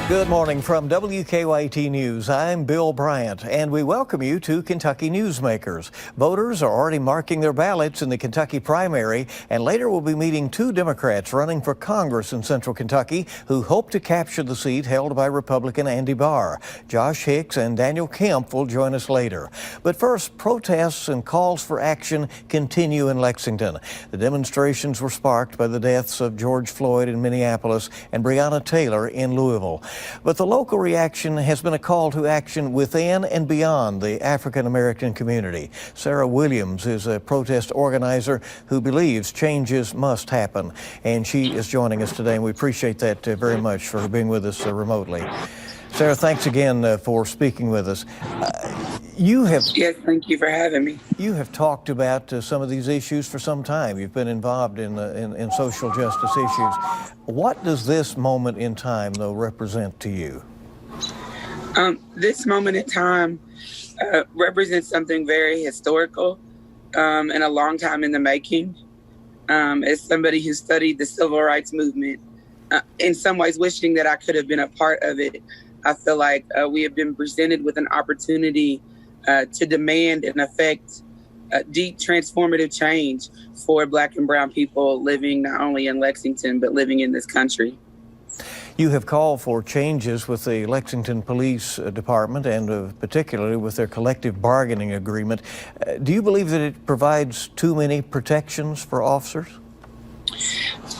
Good morning from WKYT News. I'm Bill Bryant, and we welcome you to Kentucky Newsmakers. Voters are already marking their ballots in the Kentucky primary, and later we'll be meeting two Democrats running for Congress in Central Kentucky who hope to capture the seat held by Republican Andy Barr. Josh Hicks and Daniel Kemp will join us later. But first, protests and calls for action continue in Lexington. The demonstrations were sparked by the deaths of George Floyd in Minneapolis and Breonna Taylor in Louisville. But the local reaction has been a call to action within and beyond the African American community. Sarah Williams is a protest organizer who believes changes must happen, and she is joining us today, and we appreciate that very much for being with us remotely. Sarah, thanks again for speaking with us. Yes, thank you for having me. You have talked about some of these issues for some time. You've been involved in social justice issues. What does this moment in time, though, represent to you? This moment in time represents something very historical and a long time in the making. As somebody who studied the civil rights movement, in some ways wishing that I could have been a part of it, I feel like we have been presented with an opportunity to demand and affect deep transformative change for Black and brown people living not only in Lexington, but living in this country. You have called for changes with the Lexington Police Department and particularly with their collective bargaining agreement. Do you believe that it provides too many protections for officers?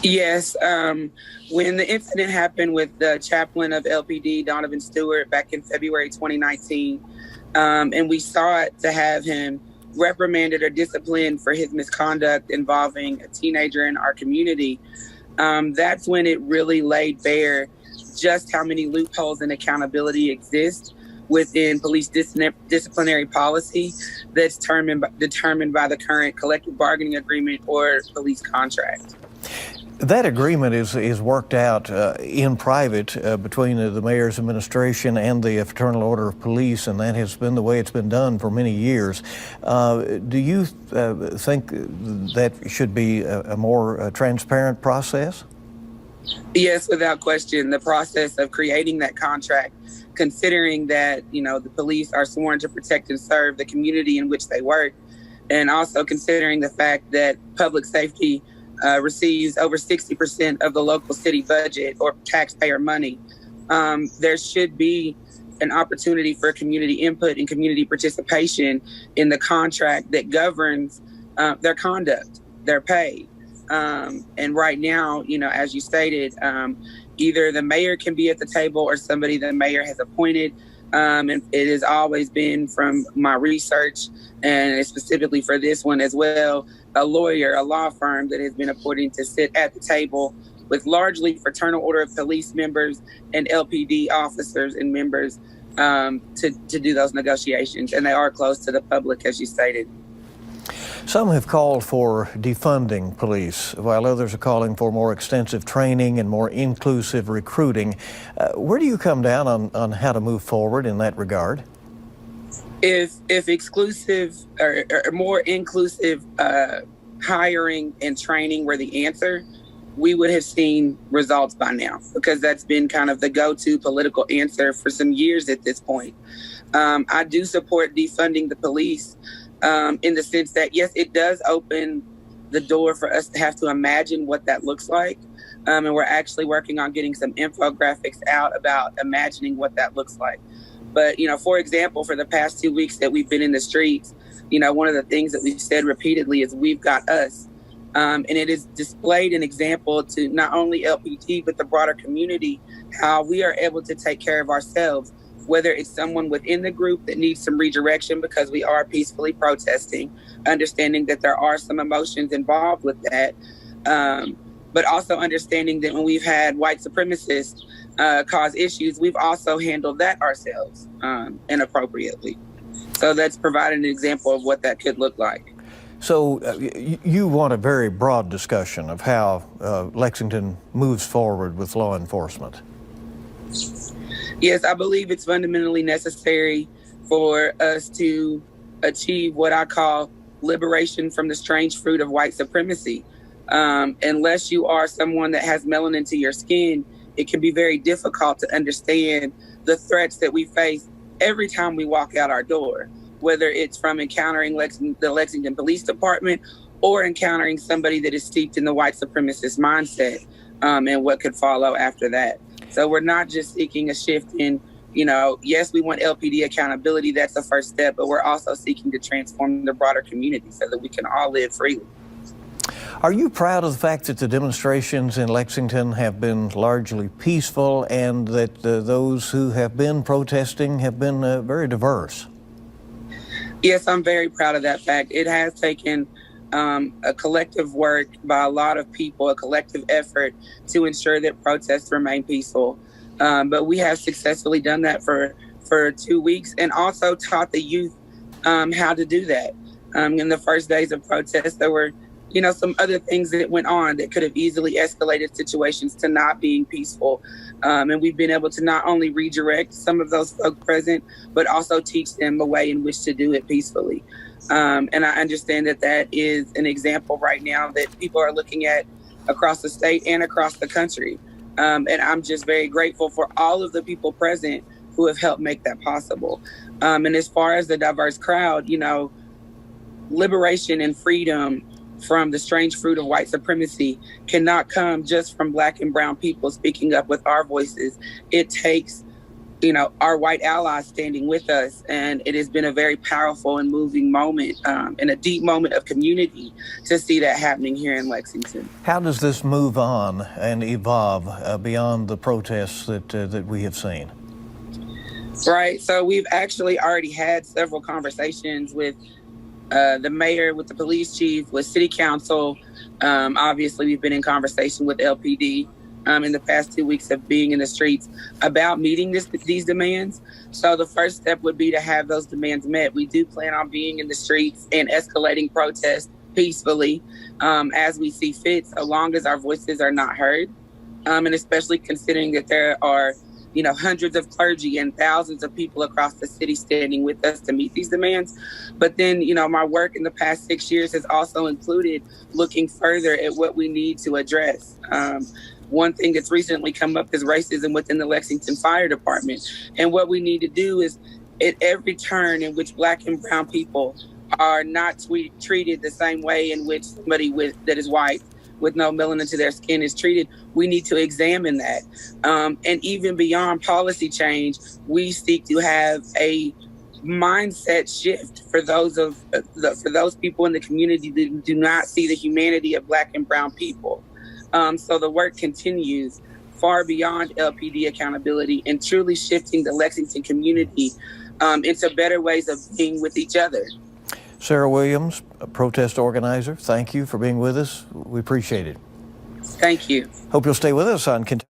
Yes. When the incident happened with the chaplain of LPD, Donovan Stewart, back in February 2019, and we sought to have him reprimanded or disciplined for his misconduct involving a teenager in our community, that's when it really laid bare just how many loopholes and accountability exist within police disciplinary policy that's determined by the current collective bargaining agreement or police contract. That agreement is worked out in private between the mayor's administration and the Fraternal Order of Police, and that has been the way it's been done for many years. Do you think that should be a more transparent process? Yes, without question. The process of creating that contract, considering that, the police are sworn to protect and serve the community in which they work, and also considering the fact that public safety receives over 60% of the local city budget or taxpayer money. There should be an opportunity for community input and community participation in the contract that governs their conduct, their pay. And right now, as you stated, either the mayor can be at the table or somebody the mayor has appointed. And it has always been, from my research, and specifically for this one as well, a lawyer, a law firm that has been appointed to sit at the table with largely Fraternal Order of Police members and LPD officers and members to do those negotiations. And they are closed to the public, as you stated. Some have called for defunding police, while others are calling for more extensive training and more inclusive recruiting. Where do you come down on how to move forward in that regard? If exclusive or more inclusive hiring and training were the answer, we would have seen results by now, because that's been kind of the go-to political answer for some years at this point. I do support defunding the police. In the sense that, yes, it does open the door for us to have to imagine what that looks like. And we're actually working on getting some infographics out about imagining what that looks like. But, for example, for the past 2 weeks that we've been in the streets, one of the things that we've said repeatedly is we've got us. And it is displayed an example to not only LPT, but the broader community, how we are able to take care of ourselves, whether it's someone within the group that needs some redirection because we are peacefully protesting, understanding that there are some emotions involved with that, but also understanding that when we've had white supremacists cause issues, we've also handled that ourselves inappropriately. So that's provided an example of what that could look like. So you want a very broad discussion of how Lexington moves forward with law enforcement. Yes, I believe it's fundamentally necessary for us to achieve what I call liberation from the strange fruit of white supremacy. Unless you are someone that has melanin to your skin, it can be very difficult to understand the threats that we face every time we walk out our door, whether it's from encountering the Lexington Police Department or encountering somebody that is steeped in the white supremacist mindset, and what could follow after that. So we're not just seeking a shift in, yes, we want LPD accountability. That's the first step, but we're also seeking to transform the broader community so that we can all live freely. Are you proud of the fact that the demonstrations in Lexington have been largely peaceful and that those who have been protesting have been very diverse? Yes, I'm very proud of that fact. It has taken a collective work by a lot of people, a collective effort to ensure that protests remain peaceful. But we have successfully done that for 2 weeks and also taught the youth how to do that. In the first days of protest, there were some other things that went on that could have easily escalated situations to not being peaceful. And we've been able to not only redirect some of those folk present, but also teach them a way in which to do it peacefully. And I understand that is an example right now that people are looking at across the state and across the country. And I'm just very grateful for all of the people present who have helped make that possible. And as far as the diverse crowd, liberation and freedom from the strange fruit of white supremacy cannot come just from Black and brown people speaking up with our voices. It takes, our white allies standing with us. And it has been a very powerful and moving moment and a deep moment of community to see that happening here in Lexington. How does this move on and evolve beyond the protests that we have seen? Right. So we've actually already had several conversations with the mayor, with the police chief, with city council. Obviously, we've been in conversation with LPD in the past 2 weeks of being in the streets about meeting these demands. So the first step would be to have those demands met. We do plan on being in the streets and escalating protests peacefully as we see fit, so long as our voices are not heard. And especially considering that there are hundreds of clergy and thousands of people across the city standing with us to meet these demands. But then, my work in the past 6 years has also included looking further at what we need to address. One thing that's recently come up is racism within the Lexington Fire Department. And what we need to do is, at every turn in which Black and brown people are not treated the same way in which somebody that is white with no melanin to their skin is treated, we need to examine that. And even beyond policy change, we seek to have a mindset shift for those people in the community that do not see the humanity of Black and brown people. So the work continues far beyond LPD accountability and truly shifting the Lexington community into better ways of being with each other. Sarah Williams, a protest organizer, thank you for being with us. We appreciate it. Thank you. Hope you'll stay with us on Kentucky.